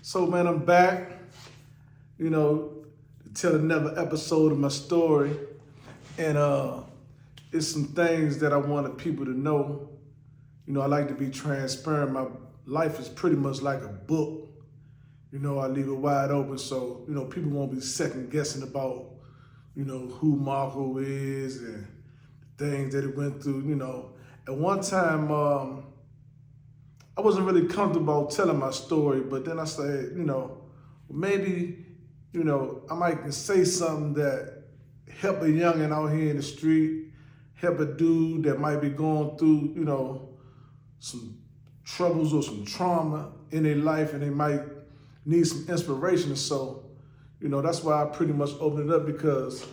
So, man, I'm back, to tell another episode of my story. And it's some things that I wanted people to know. I like to be transparent. My life is pretty much like a book. I leave it wide open so, people won't be second guessing about, who Marco is and things that he went through. At one time, I wasn't really comfortable telling my story, but then I said, maybe, I might can say something that help a youngin' out here in the street, help a dude that might be going through, some troubles or some trauma in their life and they might need some inspiration. So, that's why I pretty much opened it up because,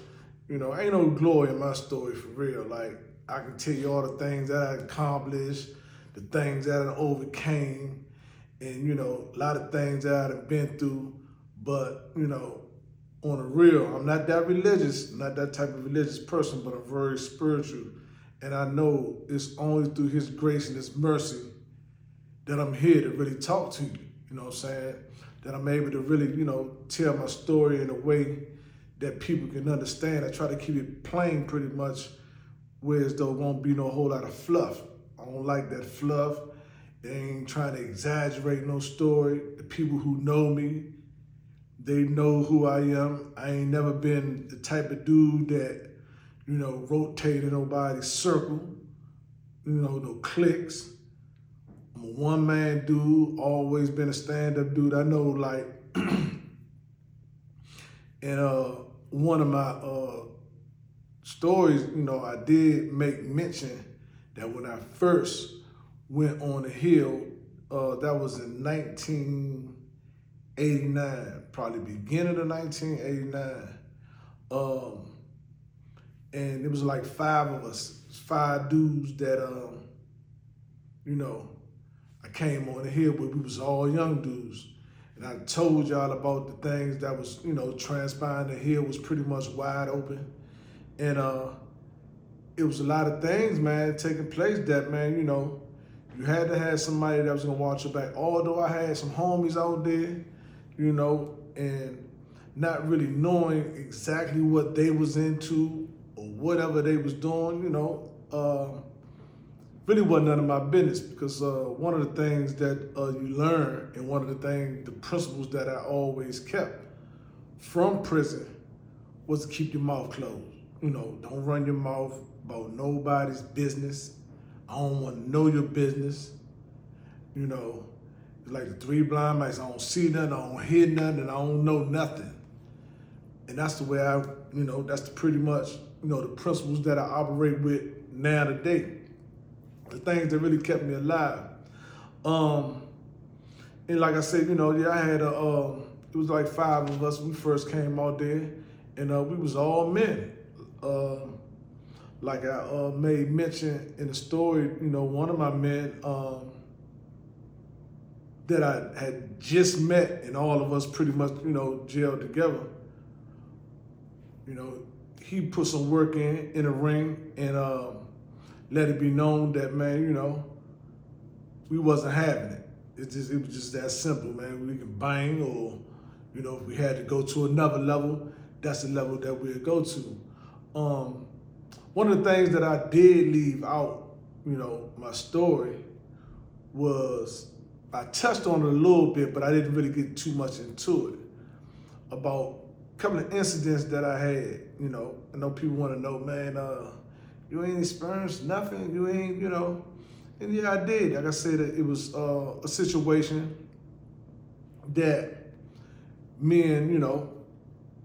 ain't no glory in my story for real. Like, I can tell you all the things that I accomplished, the things that I overcame, and, a lot of things that I've been through. But, on the real, I'm not that religious, not that type of religious person, but I'm very spiritual. And I know it's only through His grace and His mercy that I'm here to really talk to you, you know what I'm saying? That I'm able to really, tell my story in a way that people can understand. I try to keep it plain pretty much, whereas there won't be no whole lot of fluff. I don't like that fluff. They ain't trying to exaggerate no story. The people who know me, they know who I am. I ain't never been the type of dude that, rotate in nobody's circle, no cliques. I'm a one-man dude, always been a stand-up dude. I know, like, in one of my stories, I did make mention that when I first went on the hill, that was in 1989, probably beginning of 1989. And it was like five of us, five dudes that, I came on the hill with. We was all young dudes. And I told y'all about the things that was, transpiring. The hill was pretty much wide open. And it was a lot of things, man, taking place that, man, you had to have somebody that was gonna watch your back. Although I had some homies out there, and not really knowing exactly what they was into or whatever they was doing, really wasn't none of my business because one of the things that you learn and one of the principles that I always kept from prison was to keep your mouth closed. Don't run your mouth about nobody's business. I don't want to know your business. It's like the three blind mice. I don't see nothing, I don't hear nothing, and I don't know nothing. And that's the way that's pretty much, the principles that I operate with now today. The things that really kept me alive. And like I said, I had it was like five of us. We first came out there, and we was all men. Like I made mention in the story, one of my men that I had just met, and all of us pretty much, jailed together. He put some work in the ring, and let it be known that, man, we wasn't having it. It was just that simple, man. We can bang, or, if we had to go to another level, that's the level that we'd go to. One of the things that I did leave out, my story was, I touched on it a little bit, but I didn't really get too much into it, about a couple of incidents that I had. I know people want to know, man, you ain't experienced nothing, you ain't, and yeah, I did. Like I said, it was a situation that me and,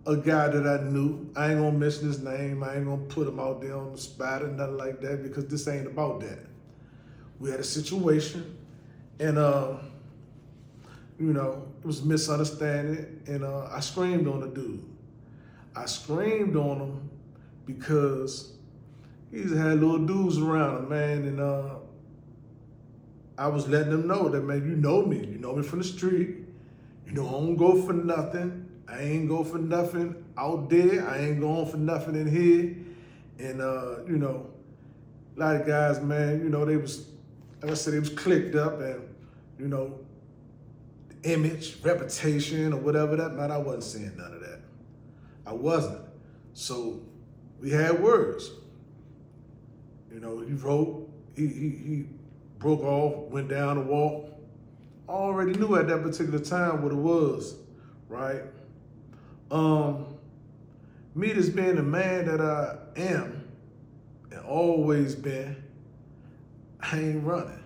a guy that I knew, I ain't gonna mention his name, I ain't gonna put him out there on the spot or nothing like that, because this ain't about that. We had a situation, and it was a misunderstanding, and I screamed on the dude. I screamed on him because he had little dudes around him, man, and I was letting them know that, man, you know me from the street, I don't go for nothing. I ain't go for nothing out there. I ain't going for nothing in here. And, a lot of guys, man, they was, like I said, they was clicked up, and, the image, reputation, or whatever that meant. I wasn't saying none of that. I wasn't. So we had words. You know, he wrote, he broke off, went down the walk. I already knew at that particular time what it was, right? Me just being the man that I am and always been, I ain't running.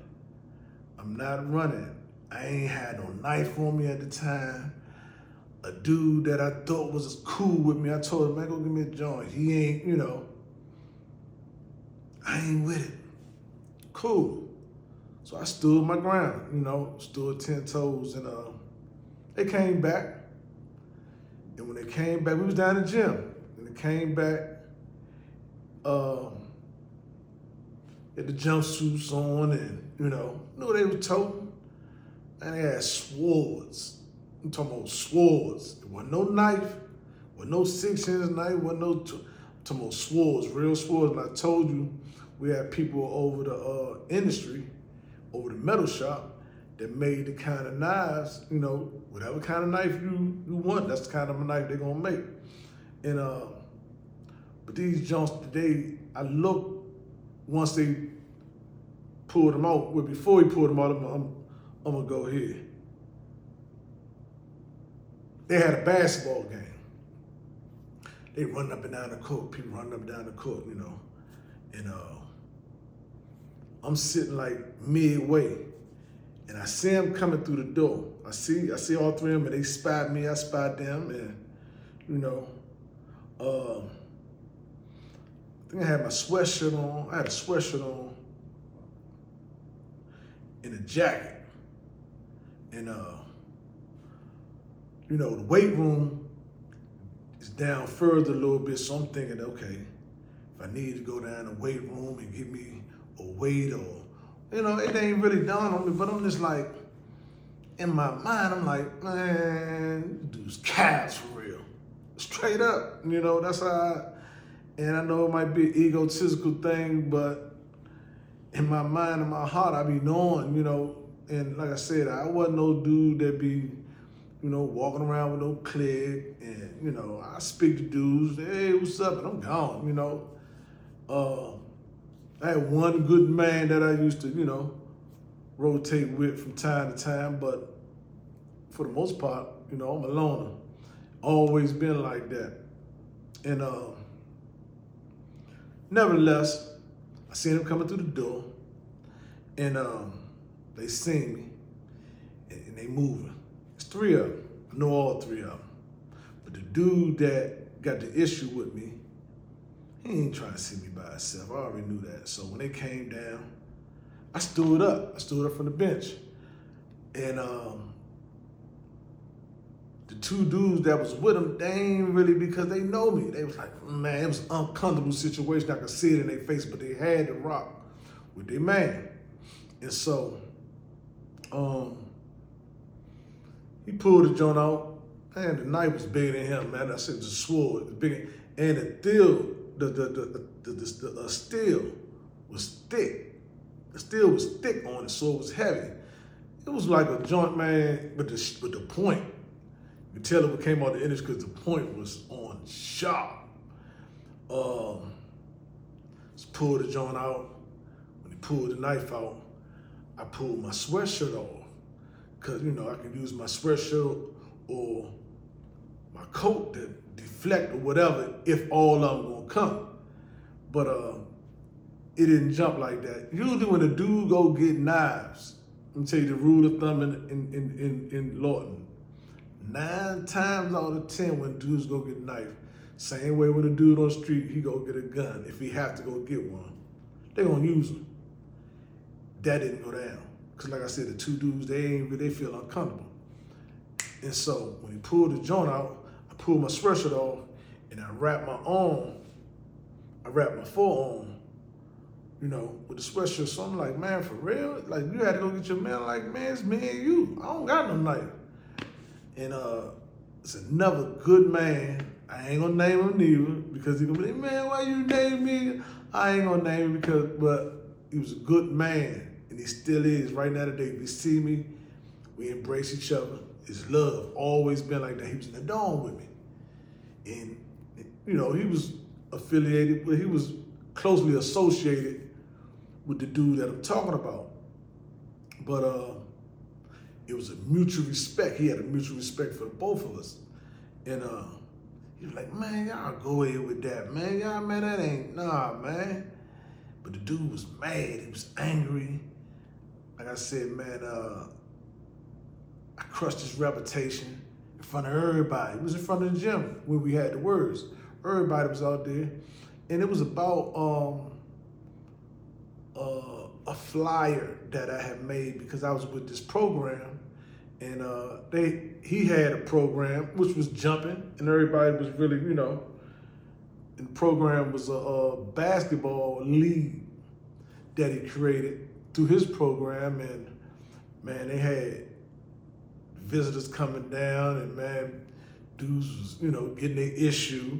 I'm not running. I ain't had no knife on me at the time. A dude that I thought was cool with me, I told him, man, go give me a joint. He ain't, you know, I ain't with it. Cool. So I stood my ground, you know, stood 10 toes, and they came back. And when they came back, we was down in the gym. And they came back, had the jumpsuits on, and, you know they were toting. And they had swords. I'm talking about swords. There wasn't no knife, wasn't no 6-inch knife, wasn't no, I'm talking about swords, real swords. And I told you, we had people over the industry, over the metal shop, that made the kind of knives, you know, whatever kind of knife you want, that's the kind of a knife they're gonna make. And but these joints today, I look, once they pulled them out, well, before he pulled them out, I'm gonna go here. They had a basketball game. They running up and down the court, people running up and down the court, you know. And I'm sitting like midway, and I see them coming through the door. I see all three of them, and they spied me, I spied them, and, you know, I think I had my sweatshirt on. I had a sweatshirt on and a jacket. And, you know, the weight room is down further a little bit, so I'm thinking, okay, if I need to go down the weight room and get me a weight, or, you know, it ain't really dawned on me, but I'm just like, in my mind, I'm like, man, dude's calves for real. Straight up, you know, that's how and I know it might be an egotistical thing, but in my mind and my heart, I be knowing, you know, and like I said, I wasn't no dude that be, you know, walking around with no click, and, you know, I speak to dudes, hey, what's up, and I'm gone, you know. I had one good man that I used to, you know, rotate with from time to time, but for the most part, you know, I'm a loner. Always been like that. And nevertheless, I seen them coming through the door, and they seen me, and they moving. It's three of them. I know all three of them. But the dude that got the issue with me, he ain't trying to see me by himself. I already knew that. So when they came down, I stood up. I stood up from the bench. And the two dudes that was with him, they ain't really, because they know me. They was like, man, it was an uncomfortable situation. I could see it in their face, but they had to rock with their man. And so, he pulled the joint out, and the knife was bigger than him, man. I said, the sword was bigger, and the steel was thick. The steel was thick on it, so it was heavy. It was like a joint, man, with the point. You could tell it came out the industry because the point was on sharp. Just pulled the joint out. When he pulled the knife out, I pulled my sweatshirt off. Because, you know, I can use my sweatshirt or my coat to deflect or whatever if all of them gonna come. But it didn't jump like that. Usually when a dude go get knives, let me tell you the rule of thumb in Lorton. 9 times out of 10 when dudes go get a knife, same way when a dude on the street, he go get a gun. If he have to go get one, they gonna use them. That didn't go down. Cause like I said, the two dudes, they feel uncomfortable. And so when he pulled the joint out, I pulled my sweatshirt off, and I wrapped my forearm, you know, with the sweatshirt. So I'm like, man, for real? Like, you had to go get your man? Like, man, it's me and you. I don't got no knife. And it's another good man. I ain't gonna name him neither, because he gonna be like, man, why you name me? I ain't gonna name him but he was a good man, and he still is right now today. If you see me, we embrace each other. his love, always been like that. He was in the dorm with me. And, he was he was closely associated with the dude that I'm talking about. But it was a mutual respect. He had a mutual respect for both of us. And he was like, man, y'all go ahead with that, man. Y'all, man, that ain't, nah, man. But the dude was mad. He was angry. Like I said, man, I crushed his reputation in front of everybody. It was in front of the gym when we had the words. Everybody was out there. And it was about a flyer that I had made because I was with this program. And he had a program which was jumping, and everybody was really, and the program was a basketball league that he created through his program. And man, they had visitors coming down, and man, dudes was, getting their issue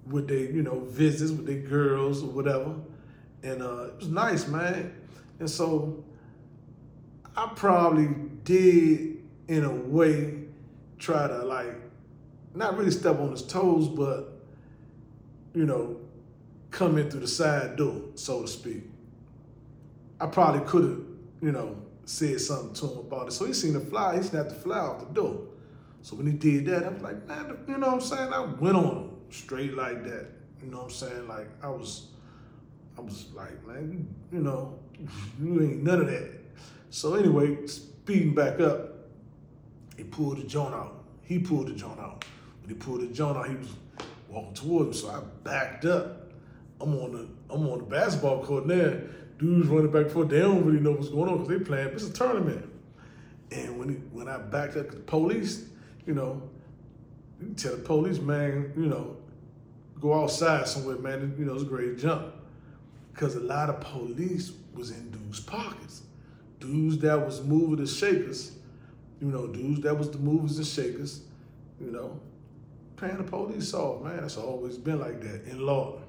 with their, visits with their girls or whatever. And it was nice, man. And so I probably did, in a way, try to not really step on his toes, but, come in through the side door, so to speak. I probably could have, said something to him about it. So he seen the flyer, he snapped the flyer off the door. So when he did that, I was like, man, you know what I'm saying? I went on him straight like that. You know what I'm saying? Like, I was like, man, you ain't none of that. So anyway, speeding back up, he pulled the joint out. When he pulled the joint out, he was walking towards me, so I backed up. I'm on the basketball court there. Dudes running back and forth. They don't really know what's going on because they playing. It's a tournament. And when I backed up to the police, you can tell the police, man, go outside somewhere, man. It's a great jump. Because a lot of police was in dudes' pockets. Dudes that was moving the shakers, dudes that was the movers and shakers, paying the police off, man. It's always been like that in Lorton.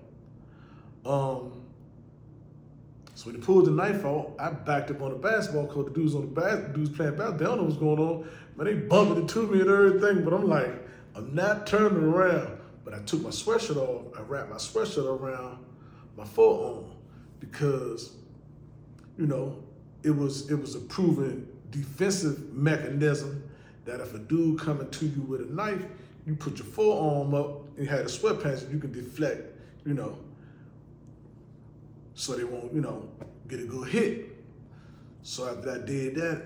So when he pulled the knife out, I backed up on the basketball court. The dudes playing basketball, they don't know what's going on. Man, they bumping into me and everything, but I'm like, I'm not turning around. But I took my sweatshirt off. I wrapped my sweatshirt around my forearm because, it was a proven defensive mechanism that if a dude coming to you with a knife, you put your forearm up and you had a sweatpants and you can deflect, so they won't, get a good hit. So after I did that,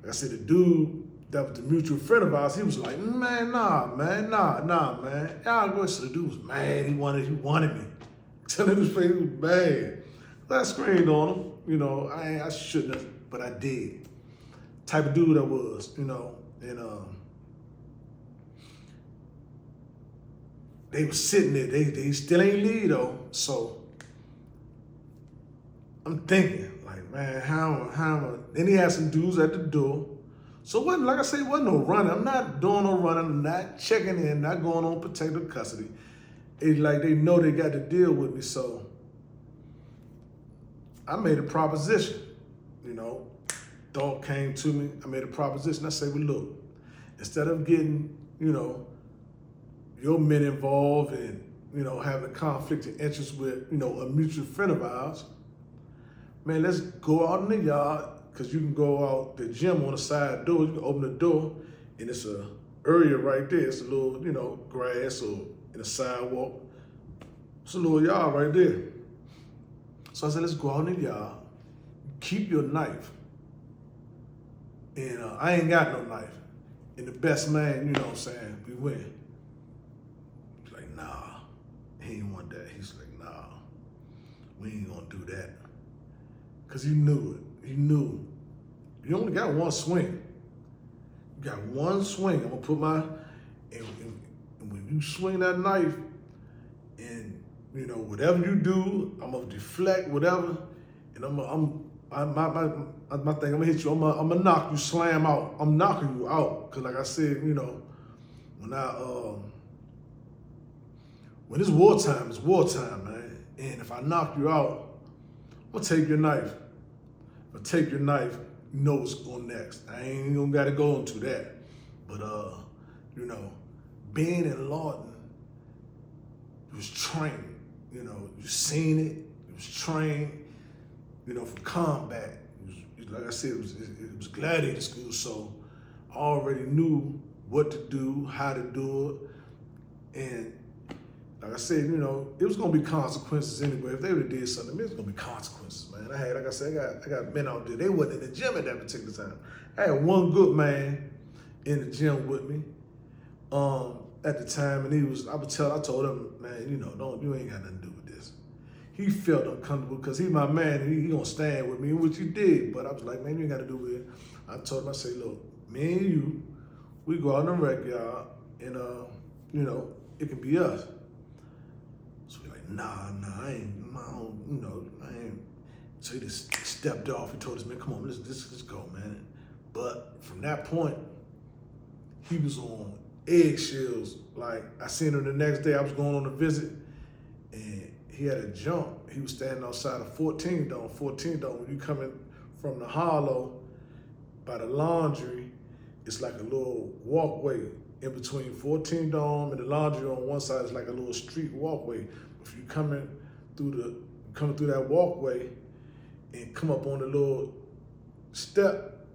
like I said, the dude that was the mutual friend of ours, he was like, man, nah, man. Y'all go. So the dude was mad. He wanted me. Telling his face, he was mad. I screamed on him. I shouldn't have, but I did. Type of dude I was, and they was sitting there. They still ain't leave though. So I'm thinking, like, man, how? Then he had some dudes at the door. So it wasn't, like I say, it wasn't no running. I'm not doing no running. I'm not checking in, not going on protective custody. It's like they know they got to deal with me. So I made a proposition, Thought came to me. I made a proposition. I said, well, look, instead of getting, your men involved and, having a conflict of interest with, a mutual friend of ours, man, let's go out in the yard, because you can go out the gym on the side door. You can open the door, and it's a area right there. It's a little, grass or in a sidewalk. It's a little yard right there. So I said, let's go out in the yard. Keep your knife. And I ain't got no knife. And the best man, we win. He's like, nah, he ain't want that. He's like, nah, we ain't gonna do that. Because he knew it. He knew. You only got one swing. You got one swing. I'm gonna put and when you swing that knife, and whatever you do, I'm gonna deflect whatever, and my thing, I'm gonna hit you. I'm gonna knock you, slam out. I'm knocking you out, cause like I said, when it's wartime, man. And if I knock you out, I'm gonna take your knife. If I take your knife, you know what's going next. I ain't gonna gotta go into that. But you know, being in Lorton, you was trained. You know, you seen it. You was trained. You know, for combat. Like I said, it was gladiator school, so I already knew what to do, how to do it, and like I said, you know, it was gonna be consequences anyway. If they would have did something, it was gonna be consequences, man. Like I said, I got men out there. They wasn't in the gym at that particular time. I had one good man in the gym with me at the time, and I told him, man, you know, you ain't got nothing to do with this. He felt uncomfortable because he's my man and he gonna stand with me, which he did. But I was like, man, you ain't got to do with it. I told him, I said, look, me and you, we go out in the rec yard and, you know, it can be us. So we're like, nah, I ain't. So he just stepped off. He told us, man, come on, let's go, man. But from that point, he was on eggshells. Like, I seen him the next day. I was going on a visit, and he had a jump. He was standing outside of 14 Dome. 14 Dome, when you coming from the hollow by the laundry, it's like a little walkway in between 14 Dome and the laundry. On one side, it's like a little street walkway. If you coming through that walkway and come up on the little step,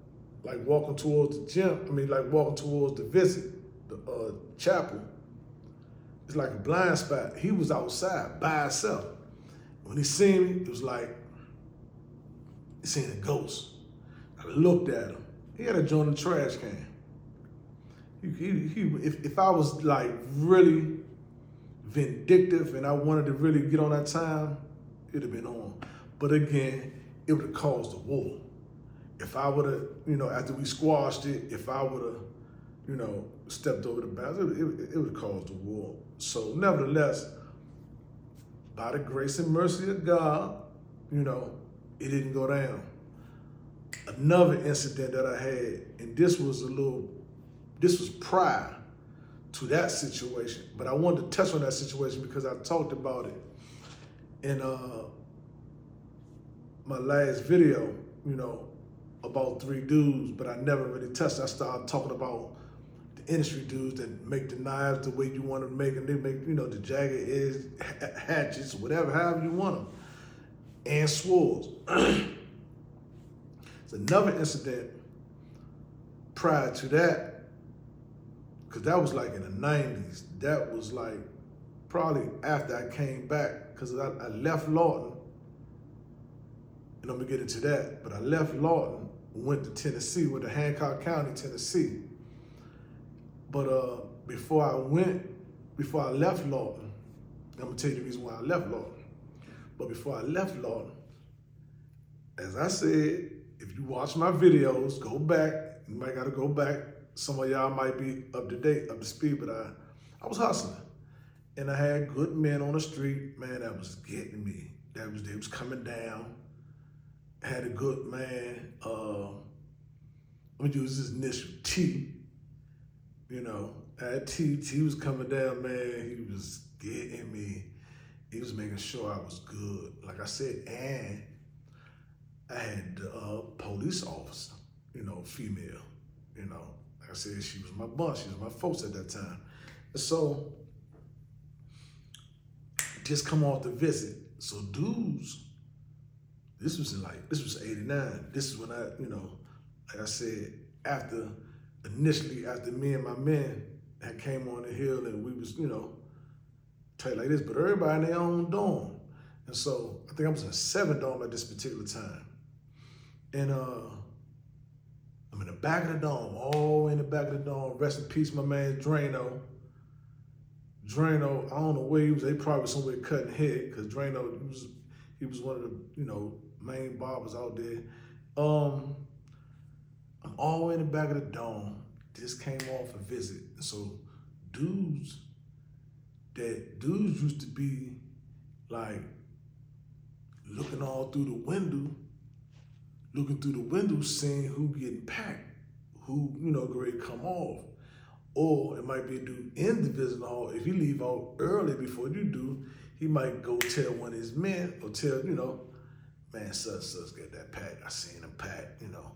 like walking towards the gym, like walking towards the visit, the chapel, it's like a blind spot. He was outside by himself. When he seen me, it was like he seen a ghost. I looked at him. He had a joint in the trash can. If I was like really vindictive and I wanted to really get on that time, it'd have been on. But again, it would have caused a war. If I would have, you know, after we squashed it, if I would have, you know, stepped over the bounds, it would have caused a war. So nevertheless, by the grace and mercy of God, you know, it didn't go down. Another incident that I had, and this was prior to that situation, but I wanted to touch on that situation because I talked about it in my last video, you know, about 3 dudes, but I never really touched. I started talking about the industry dudes that make the knives the way you want to make them. They make, you know, the jagged edge hatchets, whatever, however you want them, and swords. It's another incident prior to that, because that was like in the 90s. That was like probably after I came back, because I left Lorton, and I'm gonna get into that, but I left Lorton, went to Tennessee, went to Hancock County, Tennessee. But before I left Lorton, I'm gonna tell you the reason why I left Lorton. But before I left Lorton, as I said, if you watch my videos, go back. You might gotta go back. Some of y'all might be up to date, up to speed, but I was hustling. And I had good men on the street, man, that was getting me. They was coming down. I had a good man, I'm gonna use his initial, T. You know, I had T was coming down, man, he was getting me. He was making sure I was good. Like I said, and I had a police officer, you know, female, you know. Like I said, she was my bunch, she was my folks at that time. And so, just come off the visit. So dudes, this was 89. This is when I, you know, like I said, initially after me and my men had came on the hill and we was, you know, tight like this, but everybody in their own dorm. And so I think I was in 7 dorm at this particular time. And I'm in the back of the dorm, all in the back of the dorm. Rest in peace, my man Drano. Drano, I don't know where he was. They probably was somewhere cutting hair, because Drano, he was one of the, you know, main barbers out there. I'm all the way in the back of the dorm. Just came off a visit. And so dudes used to be like looking all through the window, seeing who getting packed, who, you know, ready to come off. Or it might be a dude in the visiting hall. If he leave out early before you do, he might go tell one of his men or tell, you know, man, such got that pack. I seen him pack, you know.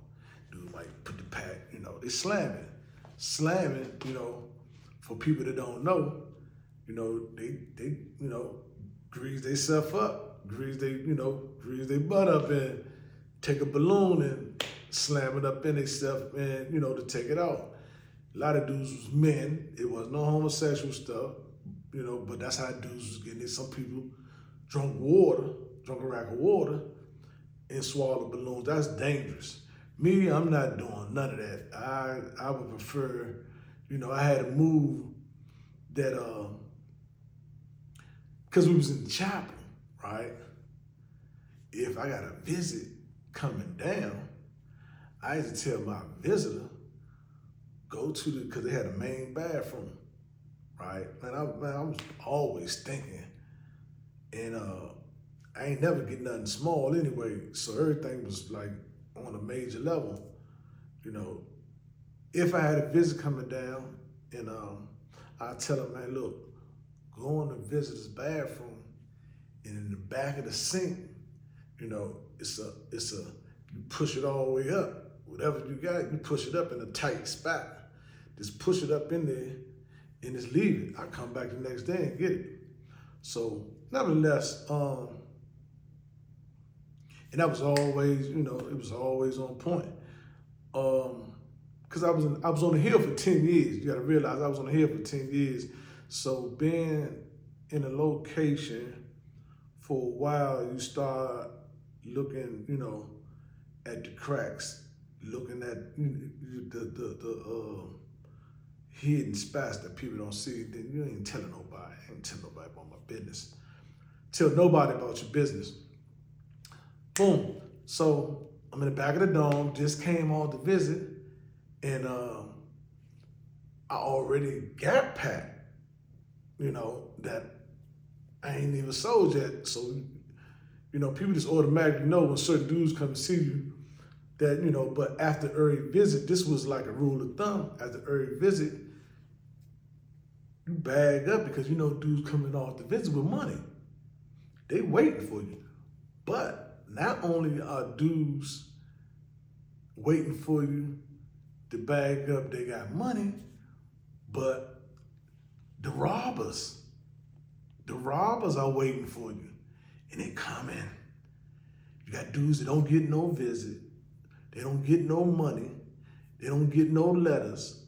Dude might put the pack, they slamming. Slamming, for people that don't know, they grease themselves up, grease they butt up and take a balloon and slam it up in themselves and, to take it out. A lot of dudes was men. It was no homosexual stuff, but that's how dudes was getting it. Some people drunk a rack of water and swallowed balloons. That's dangerous. Me, I'm not doing none of that. I would prefer, I had a move that, because we was in the chapel, right? If I got a visit coming down, I used to tell my visitor, go to because they had a main bathroom, right? Man, I was always thinking, and I ain't never get nothing small anyway, so everything was like on a major level, If I had a visit coming down, and I tell them, man, look, go in the visitor's bathroom, and in the back of the sink, it's a you push it all the way up. Whatever you got, you push it up in a tight spot. Just push it up in there and just leave it. I come back the next day and get it. So nevertheless, and that was always, it was always on point. Because I was on the hill for 10 years. You gotta realize I was on the hill for 10 years. So being in a location for a while, you start looking, at the cracks, looking at the hidden spots that people don't see. Then you ain't telling nobody. I ain't telling nobody about my business. Tell nobody about your business. Boom. So I'm in the back of the dome, just came on to visit, and I already got packed, that I ain't even sold yet. So, people just automatically know when certain dudes come to see you that, but after every visit, this was like a rule of thumb. After every visit, you bag up because dudes coming off the visit with money. They waiting for you. But not only are dudes waiting for you to bag up, they got money, but the robbers are waiting for you. And they coming. You got dudes that don't get no visit. They don't get no money. They don't get no letters.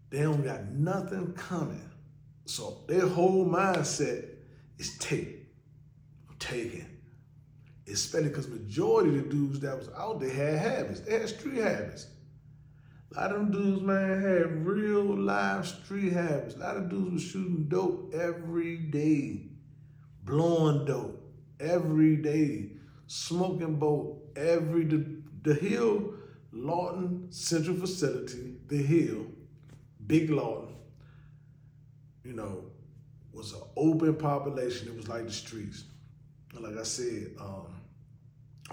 They don't got nothing coming. So their whole mindset is take. I'm taking. Especially because majority of the dudes that was out there had habits. They had street habits. A lot of them dudes, man, had real live street habits. A lot of dudes was shooting dope every day. Blowing dope every day. Smoking dope every day. The Hill, Lorton Central Facility, the Hill, Big Lorton, was an open population. It was like the streets. And like I said, I'm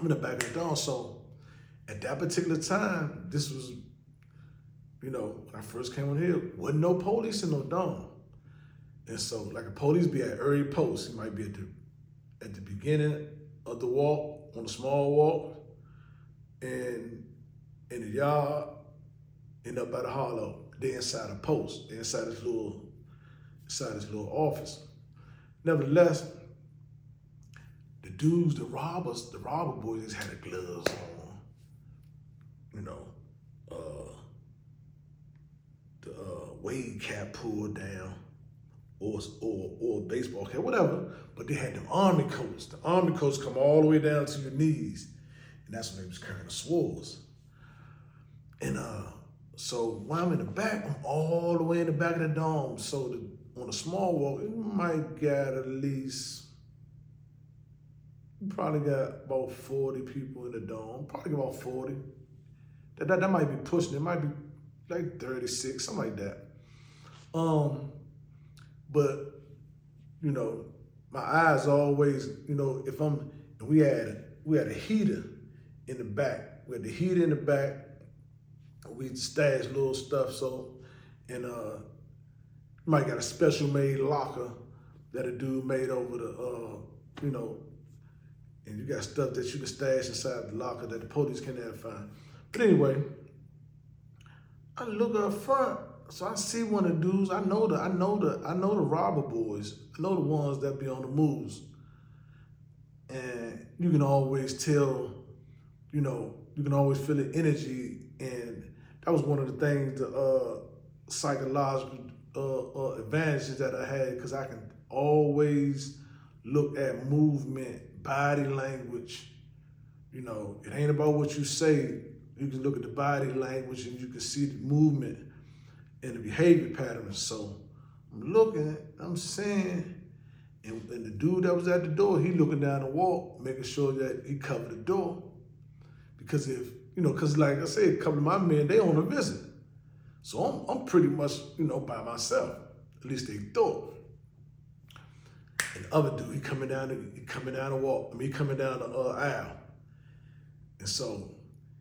in the back of the dome. So at that particular time, this was, when I first came on here, wasn't no police in no dome. And so like a police be at every post. He might be at the beginning of the walk, on a small walk, and in the yard, and up by the hollow. They inside a post. They inside this little office. Nevertheless, the dudes, the robber boys just had the gloves on. The wave cap pulled down, or a baseball cap, whatever. But they had them army coats. The army coats come all the way down to your knees. And that's when they was carrying the swords. And so when I'm in the back, I'm all the way in the back of the dome. So on a small walk, you might get at least, you probably got about 40 people in the dome. Probably about 40. That might be pushing. It might be like 36, something like that. But my eyes always, if we had a heater in the back. We had the heater in the back. We stashed little stuff. So, and you might got a special made locker that a dude made over the, and you got stuff that you can stash inside the locker that the police can never find. But anyway, I look up front, so I see one of the dudes. I know the robber boys. I know the ones that be on the moves. And you can always tell, you can always feel the energy. And that was one of the things, the psychological advantages that I had, because I can always look at movement, body language. It ain't about what you say. You can look at the body language and you can see the movement and the behavior patterns. So I'm looking, I'm saying, and the dude that was at the door, he looking down the wall, making sure that he covered the door. Because because like I said, a couple of my men, they on a visit. So I'm pretty much, by myself. At least they thought. And the other dude, he coming down the wall. He coming down the aisle. And so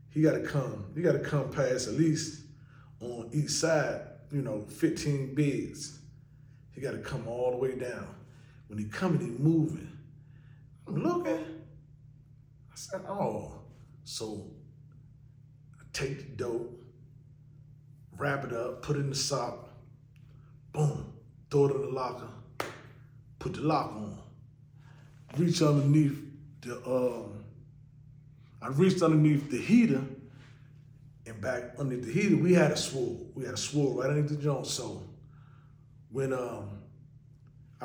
he gotta come past at least on each side, 15 beds. He gotta come all the way down. When he coming, he moving. I'm looking. I said, oh. So I take the dope, wrap it up, put it in the sock, boom, throw it in the locker, put the lock on. Reach underneath the heater, and back underneath the heater, we had a swirl. We had a swirl right underneath the joint. So when I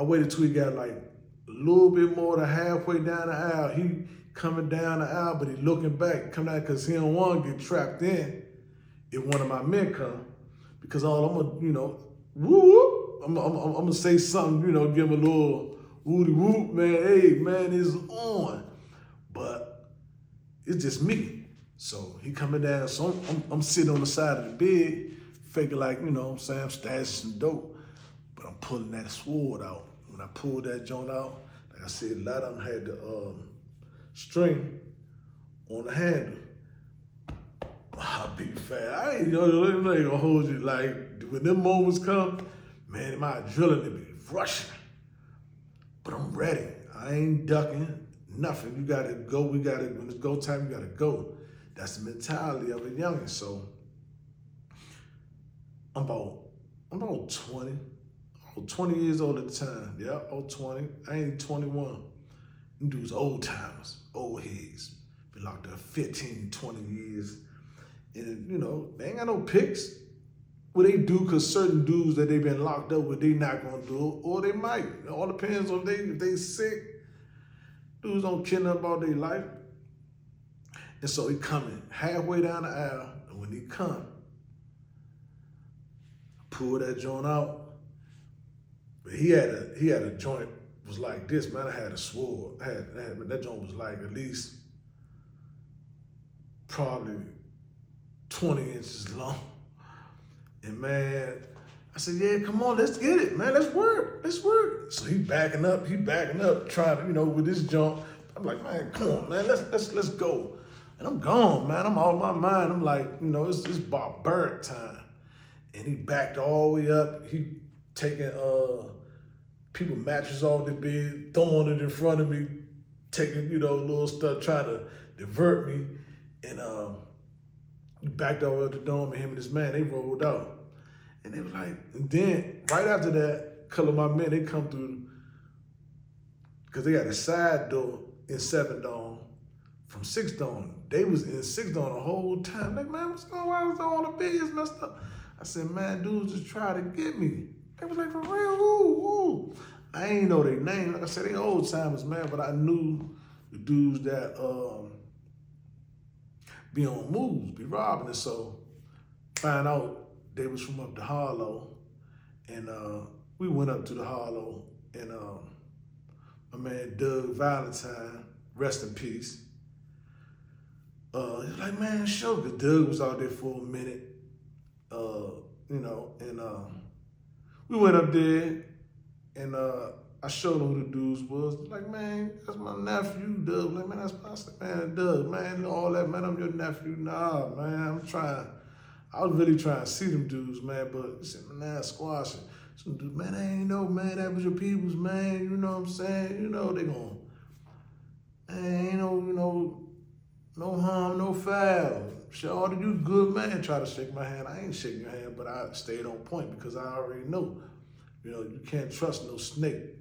waited till he got like a little bit more than halfway down the aisle, he coming down the aisle, but he looking back, coming out because he don't want to get trapped in if one of my men come. Because all I'm gonna, woo, I'm gonna say something, give him a little woody whoop, man. Hey, man, it's on. But it's just me. So he coming down, so I'm sitting on the side of the bed, faking like, I'm stashing some dope. But I'm pulling that sword out. When I pulled that joint out, like I said, a lot of them had the string on the handle. I'll be fat. I ain't gonna hold you. Like, when them moments come, man, my adrenaline be rushing. But I'm ready. I ain't ducking, nothing. You gotta go. When it's go time, you gotta go. That's the mentality of a youngin'. So I'm about 20. 20 years old at the time. Yeah, I was 20. I ain't 21. Them dudes old timers, old heads. Been locked up 15, 20 years. And, they ain't got no picks. What they do, because certain dudes that they been locked up with, they not going to do it, or they might. It all depends on if they sick. Dudes don't care nothing about their life. And so he coming halfway down the aisle, and when he come, I pull that joint out. But he had a joint was like this, man. I had a sword. That joint was like at least probably 20 inches long. And man, I said, yeah, come on, let's get it, man. Let's work. So he backing up, trying to, with this jump. I'm like, man, come on, man, let's go. And I'm gone, man. I'm out of my mind. I'm like, it's barbaric time. And he backed all the way up. He taking people mattress off the bed, throwing it in front of me, taking, little stuff, trying to divert me. And he backed all the way up the dome, and him and his man, they rolled out. And they was like, and then right after that, a couple of my men, they come through, because they got a side door in 7 Dome from 6 Dome. They was in 6 Dome the whole time. Like, man, what's going on? Why was all the beds messed up? I said, man, dudes just try to get me. They was like, for real, woo. I ain't know their name. Like I said, they old timers, man, but I knew the dudes that be on moves, be robbing. And so find out they was from up the Harlow. And we went up to the Harlow, and my man Doug Valentine, rest in peace. He was like, man, sure, because Doug was out there for a minute, and we went up there, and I showed him who the dudes was. Like, man, that's my nephew, Doug. Like, man, I said, man, Doug, man, all that, man, I'm your nephew. Nah, man, I was really trying to see them dudes, man, but he said, man, nah, squashing. Some dudes, man, I ain't know, man, that was your peoples, man, you know what I'm saying? They gon', man, ain't no harm, no foul. Sure, you good man, try to shake my hand. I ain't shaking your hand, but I stayed on point because I already know, you can't trust no snake.